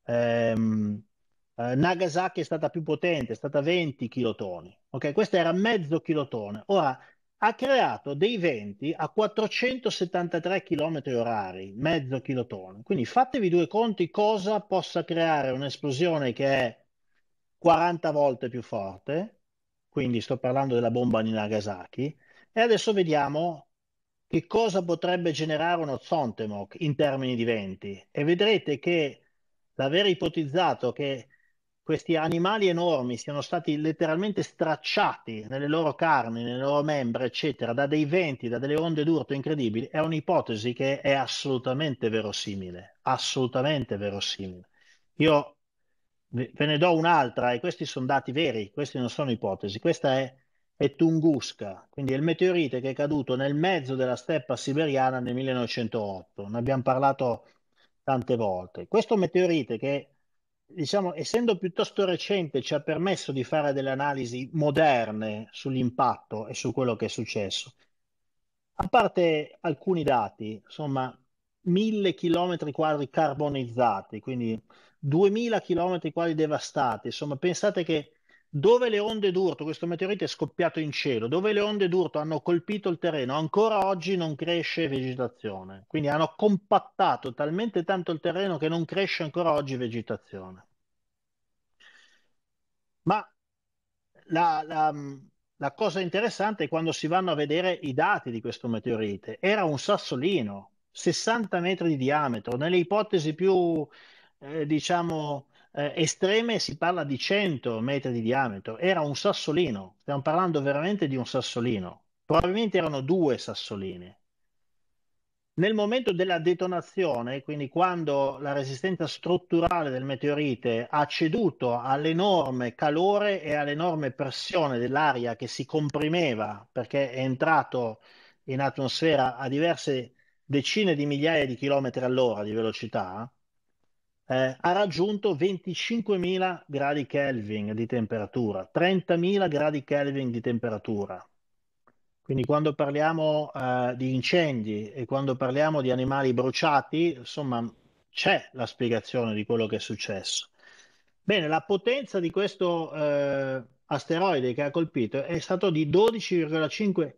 Ehm, Nagasaki è stata più potente, è stata 20 chilotoni. Ok, questo era mezzo chilotone. Ora ha creato dei venti a 473 km orari, mezzo chilotone. Quindi fatevi due conti cosa possa creare un'esplosione che è 40 volte più forte. Quindi sto parlando della bomba di Nagasaki. E adesso vediamo che cosa potrebbe generare uno Zontemok in termini di venti. E vedrete che l'aver ipotizzato che questi animali enormi siano stati letteralmente stracciati nelle loro carni, nelle loro membra, eccetera, da dei venti, da delle onde d'urto incredibili, è un'ipotesi che è assolutamente verosimile, assolutamente verosimile. Io Ve ne do un'altra, e questi sono dati veri, questi non sono ipotesi. Questa è Tunguska, quindi è il meteorite che è caduto nel mezzo della steppa siberiana nel 1908. Ne abbiamo parlato tante volte. Questo meteorite che, diciamo, essendo piuttosto recente, ci ha permesso di fare delle analisi moderne sull'impatto e su quello che è successo. A parte alcuni dati, insomma, 1.000 chilometri quadri carbonizzati, quindi 2.000 chilometri quadri devastati. Insomma, pensate che dove le onde d'urto, questo meteorite è scoppiato in cielo, dove le onde d'urto hanno colpito il terreno, ancora oggi non cresce vegetazione. Quindi hanno compattato talmente tanto il terreno che non cresce ancora oggi vegetazione. Ma la, la- la cosa interessante è quando si vanno a vedere i dati di questo meteorite. Era un sassolino, 60 metri di diametro. Nelle ipotesi più, diciamo, estreme si parla di 100 metri di diametro. Era un sassolino. Stiamo parlando veramente di un sassolino. Probabilmente erano due sassolini. Nel momento della detonazione, quindi quando la resistenza strutturale del meteorite ha ceduto all'enorme calore e all'enorme pressione dell'aria che si comprimeva perché è entrato in atmosfera a diverse decine di migliaia di chilometri all'ora di velocità, ha raggiunto 25.000 gradi Kelvin di temperatura, 30.000 gradi Kelvin di temperatura. Quindi quando parliamo di incendi e quando parliamo di animali bruciati, insomma, c'è la spiegazione di quello che è successo. Bene, la potenza di questo asteroide che ha colpito è stato di 12,5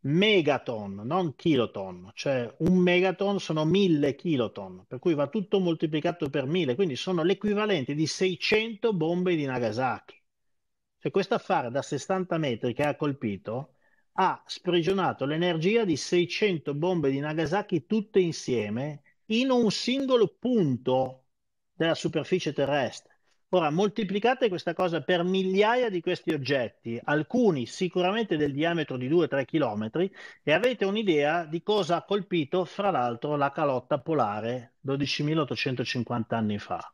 megaton, non kiloton, cioè un megaton sono 1.000 kiloton, per cui va tutto moltiplicato per 1.000, quindi sono l'equivalente di 600 bombe di Nagasaki. Cioè questo affare da 60 metri che ha colpito ha sprigionato l'energia di 600 bombe di Nagasaki tutte insieme in un singolo punto della superficie terrestre. Ora, moltiplicate questa cosa per migliaia di questi oggetti, alcuni sicuramente del diametro di 2-3 km, e avete un'idea di cosa ha colpito, fra l'altro, la calotta polare 12.850 anni fa,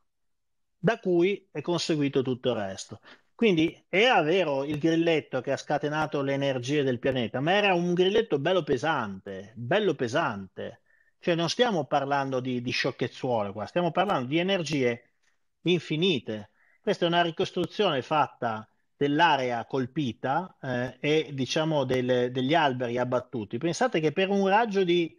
da cui è conseguito tutto il resto. Quindi era vero il grilletto che ha scatenato le energie del pianeta, ma era un grilletto bello pesante, bello pesante. Cioè non stiamo parlando di sciocchezzuole qua, stiamo parlando di energie infinite. Questa è una ricostruzione fatta dell'area colpita e diciamo degli alberi abbattuti. Pensate che per un raggio di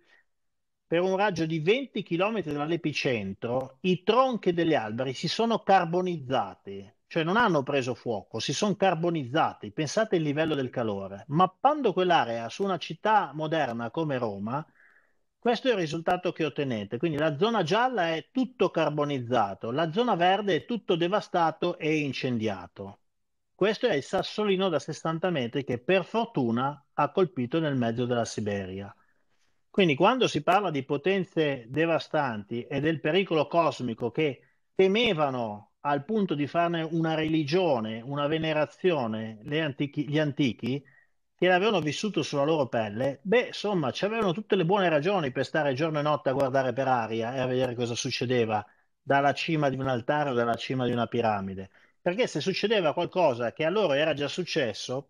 20 km dall'epicentro, i tronchi degli alberi si sono carbonizzati, cioè non hanno preso fuoco, si sono carbonizzati. Pensate al livello del calore. Mappando quell'area su una città moderna come Roma, questo è il risultato che ottenete. Quindi la zona gialla è tutto carbonizzato, la zona verde è tutto devastato e incendiato. Questo è il sassolino da 60 metri che per fortuna ha colpito nel mezzo della Siberia. Quindi quando si parla di potenze devastanti e del pericolo cosmico che temevano al punto di farne una religione, una venerazione, gli antichi, che l'avevano vissuto sulla loro pelle, beh, insomma, c'avevano tutte le buone ragioni per stare giorno e notte a guardare per aria e a vedere cosa succedeva dalla cima di un altare o dalla cima di una piramide. Perché se succedeva qualcosa che a loro era già successo,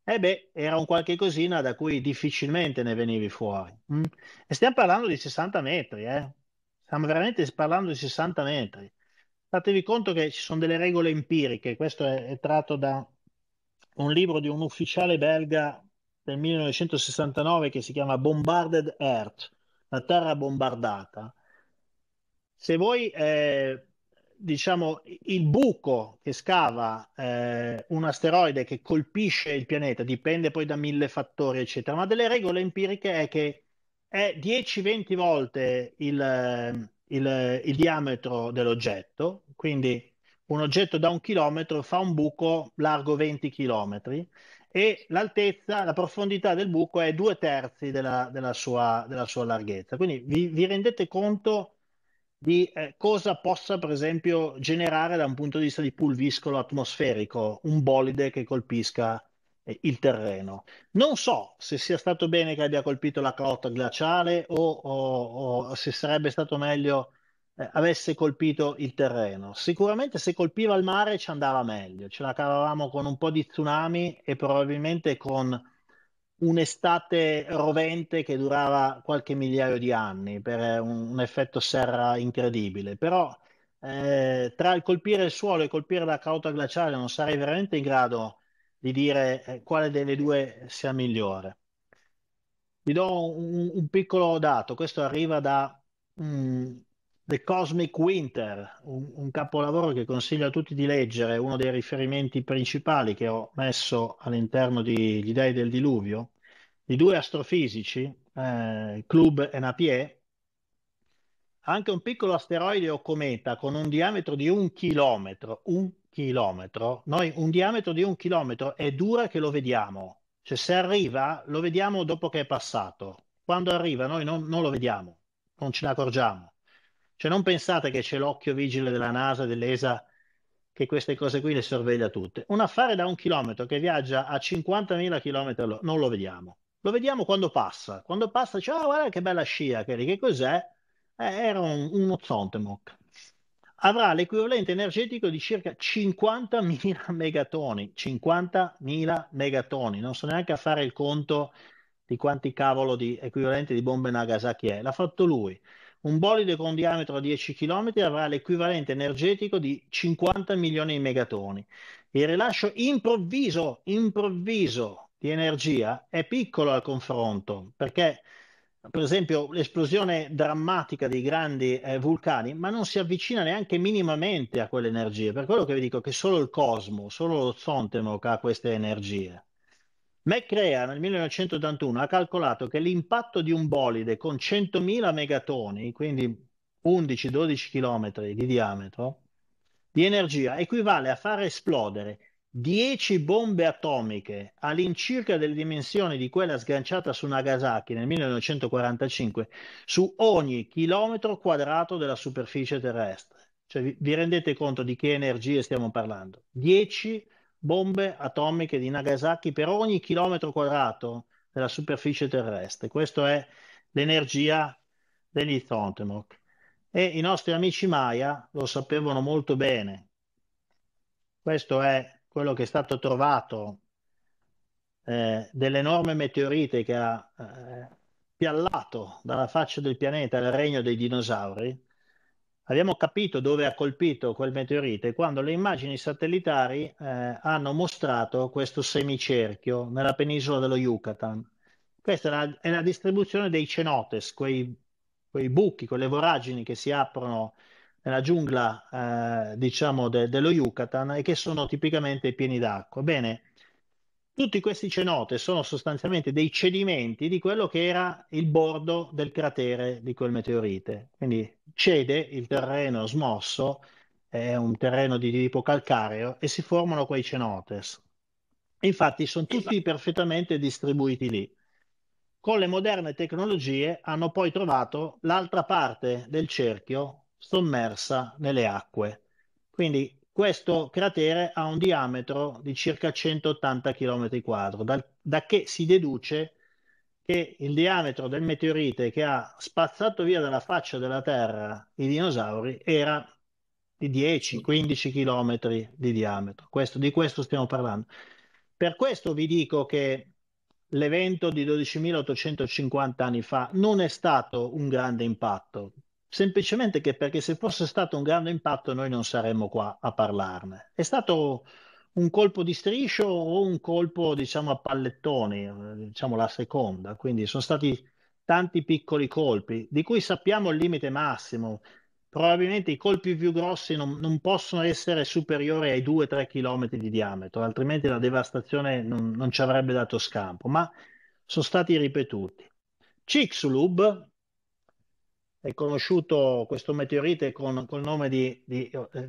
eh beh, era un qualche cosina da cui difficilmente ne venivi fuori. Mm? E stiamo parlando di 60 metri, eh? Stiamo veramente parlando di 60 metri. Fatevi conto che ci sono delle regole empiriche, questo è tratto da un libro di un ufficiale belga del 1969 che si chiama Bombarded Earth, la terra bombardata. Se voi, diciamo, il buco che scava un asteroide che colpisce il pianeta dipende poi da mille fattori, eccetera, ma delle regole empiriche è che è 10-20 volte il diametro dell'oggetto, quindi un oggetto da 1 chilometro fa un buco largo 20 chilometri e l'altezza, la profondità del buco è 2/3 della sua larghezza. Quindi vi rendete conto di cosa possa, per esempio, generare da un punto di vista di pulviscolo atmosferico un bolide che colpisca il terreno. Non so se sia stato bene che abbia colpito la calotta glaciale o se sarebbe stato meglio avesse colpito il terreno. Sicuramente se colpiva il mare ci andava meglio, ce la cavavamo con un po' di tsunami e probabilmente con un'estate rovente che durava qualche migliaio di anni per un effetto serra incredibile. Però tra il colpire il suolo e colpire la calotta glaciale non sarei veramente in grado di dire quale delle due sia migliore. Vi do un piccolo dato, questo arriva da mm, The Cosmic Winter, un capolavoro che consiglio a tutti di leggere, uno dei riferimenti principali che ho messo all'interno di Gli Dei del Diluvio, di due astrofisici, Club e Napier. Anche un piccolo asteroide o cometa con un diametro di 1 chilometro, 1 chilometro, noi un diametro di 1 chilometro è dura che lo vediamo, cioè se arriva lo vediamo dopo che è passato, quando arriva noi non lo vediamo, non ce ne accorgiamo. Cioè non pensate che c'è l'occhio vigile della NASA, dell'ESA, che queste cose qui le sorveglia tutte. Un affare da 1 chilometro che viaggia a 50.000 chilometri non lo vediamo. Lo vediamo quando passa. Quando passa, dice, oh, guarda che bella scia, che cos'è? Era uno Zontemok. Avrà l'equivalente energetico di circa 50.000 megatoni. 50.000 megatoni. Non so neanche a fare il conto di quanti cavolo di equivalente di bombe Nagasaki è. L'ha fatto lui. Un bolide con un diametro di 10 km avrà l'equivalente energetico di 50 milioni di megatoni. Il rilascio improvviso di energia è piccolo al confronto, perché per esempio l'esplosione drammatica dei grandi vulcani, ma non si avvicina neanche minimamente a quelle energie. Per quello che vi dico che solo il cosmo, solo lo Zontemok ha queste energie. McCrea nel 1981 ha calcolato che l'impatto di un bolide con 100.000 megatoni, quindi 11-12 km di diametro, di energia equivale a far esplodere 10 bombe atomiche all'incirca delle dimensioni di quella sganciata su Nagasaki nel 1945 su ogni chilometro quadrato della superficie terrestre. Cioè, vi rendete conto di che energie stiamo parlando? 10 bombe atomiche di Nagasaki per ogni chilometro quadrato della superficie terrestre. Questa è l'energia degli Zontemok. E i nostri amici Maya lo sapevano molto bene. Questo è quello che è stato trovato dell'enorme meteorite che ha piallato dalla faccia del pianeta il regno dei dinosauri. Abbiamo capito dove ha colpito quel meteorite quando le immagini satellitari hanno mostrato questo semicerchio nella penisola dello Yucatan. Questa è la distribuzione dei cenotes, quei buchi, quelle voragini che si aprono nella giungla, diciamo, dello Yucatan e che sono tipicamente pieni d'acqua. Bene, tutti questi cenote sono sostanzialmente dei cedimenti di quello che era il bordo del cratere di quel meteorite. Quindi cede il terreno smosso, è un terreno di tipo calcareo e si formano quei cenotes. Infatti sono tutti perfettamente distribuiti lì. Con le moderne tecnologie hanno poi trovato l'altra parte del cerchio sommersa nelle acque. Quindi questo cratere ha un diametro di circa 180 km quadro, da che si deduce che il diametro del meteorite che ha spazzato via dalla faccia della Terra i dinosauri era di 10-15 km di diametro. Di questo stiamo parlando. Per questo vi dico che l'evento di 12.850 anni fa non è stato un grande impatto, semplicemente perché se fosse stato un grande impatto noi non saremmo qua a parlarne. È stato un colpo di striscio o un colpo, diciamo, a pallettoni, diciamo la seconda, quindi sono stati tanti piccoli colpi, di cui sappiamo il limite massimo. Probabilmente i colpi più grossi non possono essere superiori ai 2-3 km di diametro, altrimenti la devastazione non ci avrebbe dato scampo, ma sono stati ripetuti. Chicxulub è conosciuto questo meteorite col nome di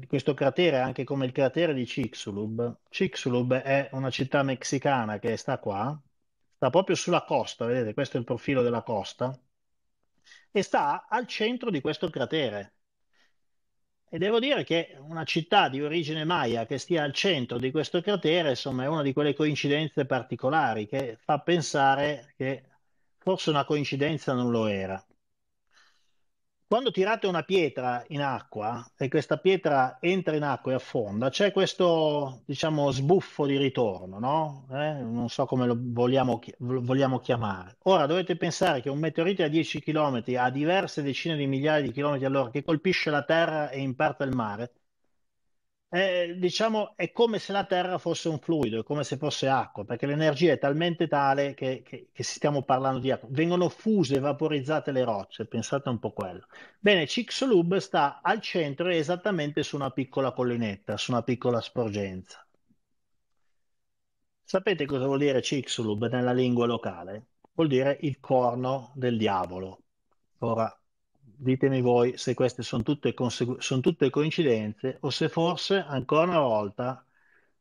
questo cratere anche come il cratere di Chicxulub. Chicxulub è una città messicana che sta qua, sta proprio sulla costa, vedete, questo è il profilo della costa, e sta al centro di questo cratere. E devo dire che una città di origine Maya che stia al centro di questo cratere, insomma, è una di quelle coincidenze particolari che fa pensare che forse una coincidenza non lo era. quando tirate una pietra in acqua e questa pietra entra in acqua e affonda, c'è questo, diciamo, sbuffo di ritorno, no? Non so come lo vogliamo chiamare. Ora dovete pensare che un meteorite a 10 km a diverse decine di migliaia di chilometri all'ora che colpisce la Terra e imparte il mare, diciamo, è come se la Terra fosse un fluido, è come se fosse acqua, perché l'energia è talmente tale che stiamo parlando di acqua. Vengono fuse, vaporizzate le rocce, pensate un po' quello. Bene, Chicxulub sta al centro e esattamente su una piccola collinetta, su una piccola sporgenza. Sapete cosa vuol dire Chicxulub nella lingua locale? Vuol dire il corno del diavolo. Ora, ditemi voi se queste sono tutte coincidenze o se forse, ancora una volta,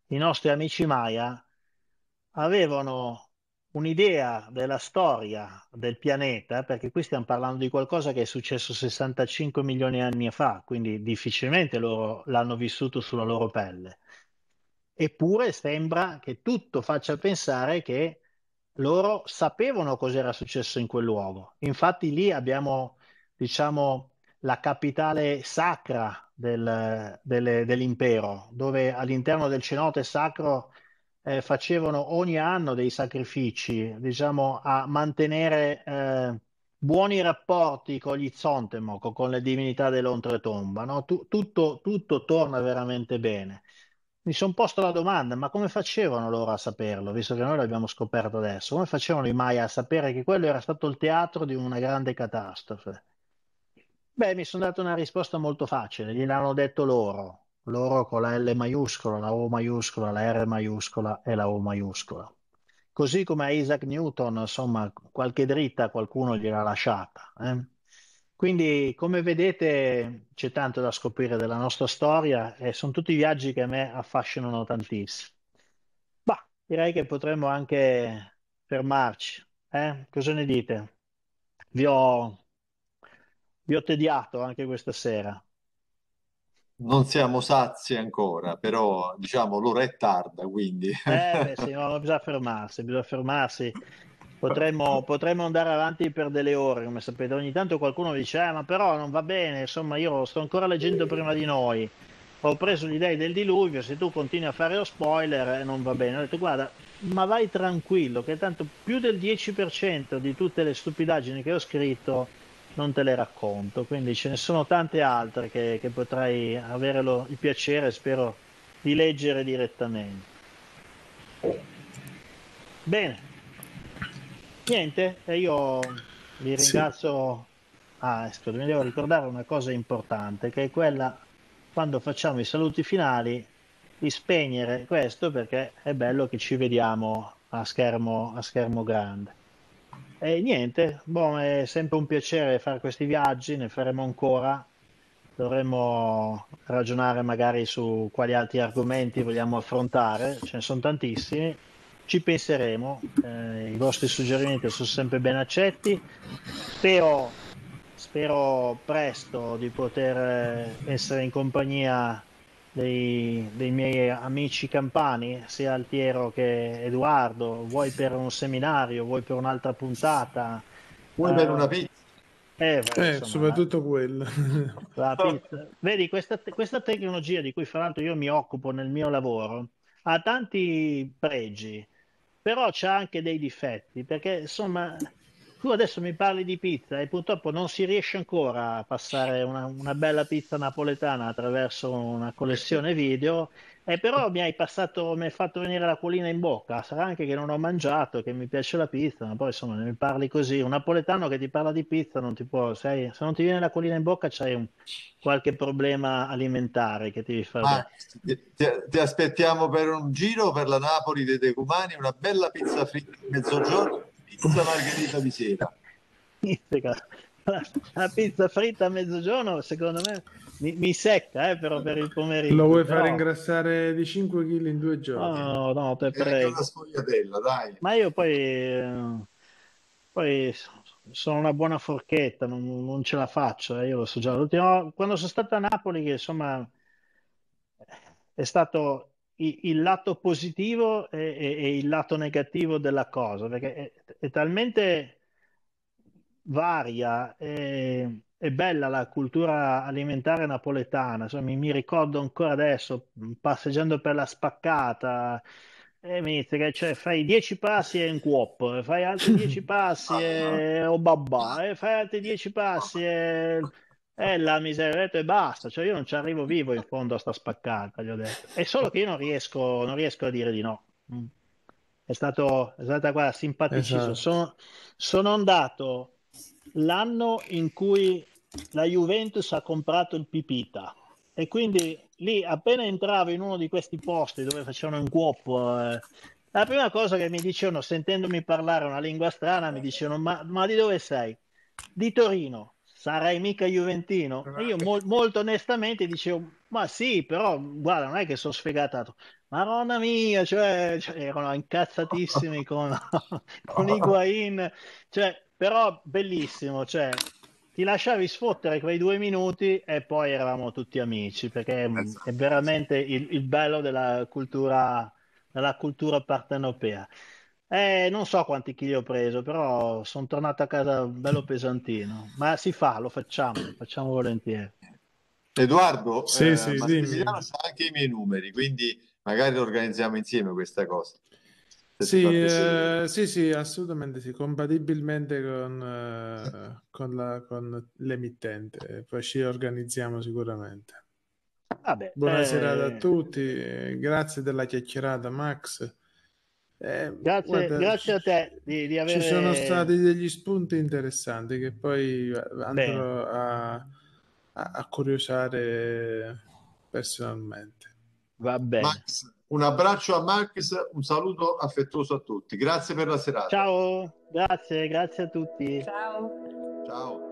i nostri amici Maya avevano un'idea della storia del pianeta, perché qui stiamo parlando di qualcosa che è successo 65 milioni di anni fa, quindi difficilmente loro l'hanno vissuto sulla loro pelle. Eppure sembra che tutto faccia pensare che loro sapevano cos'era successo in quel luogo. Infatti lì abbiamo, diciamo, la capitale sacra dell'impero, dove all'interno del cenote sacro facevano ogni anno dei sacrifici, diciamo, a mantenere buoni rapporti con gli Zontemok, con le divinità dell'oltretomba, no? Tutto torna veramente bene. Mi sono posto la domanda, ma come facevano loro a saperlo, visto che noi l'abbiamo scoperto adesso? Come facevano i Maya a sapere che quello era stato il teatro di una grande catastrofe? Beh, mi sono dato una risposta molto facile, gliel'hanno detto loro con la L maiuscola, la O maiuscola, la R maiuscola e la O maiuscola. Così come a Isaac Newton, insomma, qualche dritta qualcuno gliel'ha lasciata. Quindi, come vedete, c'è tanto da scoprire della nostra storia e sono tutti viaggi che a me affascinano tantissimo. Ma direi che potremmo anche fermarci. Cosa ne dite? Vi ho, vi ho tediato anche questa sera. Non siamo sazi ancora, però diciamo l'ora è tarda, quindi Beh, sì, no, bisogna fermarsi, bisogna fermarsi. Potremmo andare avanti per delle ore, come sapete. Ogni tanto qualcuno dice, ma però non va bene, insomma, io sto ancora leggendo prima di noi. Ho preso gli dei del diluvio, se tu continui a fare lo spoiler, non va bene. Ho detto, guarda, ma vai tranquillo, che tanto più del 10% di tutte le stupidaggini che ho scritto non te le racconto. Quindi ce ne sono tante altre che potrai avere il piacere, spero, di leggere direttamente. Bene, niente, e io vi Sì. ringrazio. Ah, ecco, mi devo ricordare una cosa importante, che è quella, quando facciamo i saluti finali, di spegnere questo perché è bello che ci vediamo a schermo grande. E niente, boh, è sempre un piacere fare questi viaggi, ne faremo ancora. Dovremmo ragionare magari su quali altri argomenti vogliamo affrontare, ce ne sono tantissimi. Ci penseremo, i vostri suggerimenti sono sempre ben accetti. Spero presto di poter essere in compagnia dei miei amici campani, sia Altiero che Edoardo, vuoi per un seminario, vuoi per un'altra puntata. vuoi per una Eh, pizza? insomma, Soprattutto quello. la pizza. Vedi, questa tecnologia di cui fra l'altro io mi occupo nel mio lavoro ha tanti pregi, però c'ha anche dei difetti, perché insomma, tu adesso mi parli di pizza e purtroppo non si riesce ancora a passare una bella pizza napoletana attraverso una connessione video, e però mi hai fatto venire l'acquolina in bocca. Sarà anche che non ho mangiato, che mi piace la pizza, ma poi insomma ne mi parli così. Un napoletano che ti parla di pizza non ti può, sai, se non ti viene l'acquolina in bocca c'hai qualche problema alimentare che ti devi fare bene. Max, ti aspettiamo per un giro per la Napoli dei Decumani, una bella pizza fritta a mezzogiorno, pizza margherita di sera. Mizzica. La pizza fritta a mezzogiorno, secondo me, mi secca, però per il Lo pomeriggio. vuoi fare Però, ingrassare di 5 kg in 2 giorni? no, no, te E anche una prego. sfogliatella, dai. Ma io poi sono una buona forchetta, non ce la faccio, io lo so già. Quando sono stato a Napoli, che insomma è stato il lato positivo e il lato negativo della cosa, perché è talmente varia è bella la cultura alimentare napoletana. Insomma, mi ricordo ancora adesso, passeggiando per la Spaccata, e mi dice che cioè, fai 10 passi e un cuop, fai altri 10 passi e oh babà, e fai altri 10 passi e la miseria, ho detto, e basta. Cioè, io non ci arrivo vivo in fondo a sta Spaccata, gli ho detto. È solo che io non riesco a dire di no. Mm. È stata guarda, simpaticissimo. Esatto. Sono andato l'anno in cui la Juventus ha comprato il Pipita e quindi lì appena entravo in uno di questi posti dove facevano un cuoppo, la prima cosa che mi dicevano, sentendomi parlare una lingua strana, mi dicevano: ma di dove sei? Di Torino. Sarai mica juventino? E io molto onestamente dicevo: ma sì, però guarda, non è che sono sfegatato. Madonna mia, cioè, erano incazzatissimi con Higuain, cioè, però bellissimo, cioè, ti lasciavi sfottere quei 2 minuti e poi eravamo tutti amici, perché è Esatto, esatto. veramente il bello della cultura partenopea. Non so quanti chili ho preso, però sono tornato a casa bello pesantino, ma si fa, lo facciamo volentieri. Edoardo, Sì, sì, Massimiliano dimmi. ha anche i miei numeri, quindi magari organizziamo insieme questa cosa, se ti fa Sì, piacere. sì, sì, assolutamente sì, compatibilmente con l'emittente. Poi ci organizziamo sicuramente. Vabbè, Buona serata a tutti, grazie della chiacchierata, Max. grazie, Guarda, grazie a te di ci sono avere. stati degli spunti interessanti che poi Bene, andrò a curiosare personalmente. va bene. Max, un abbraccio a Max, un saluto affettuoso a tutti. Grazie per la serata. Ciao, grazie a tutti. Ciao. Ciao.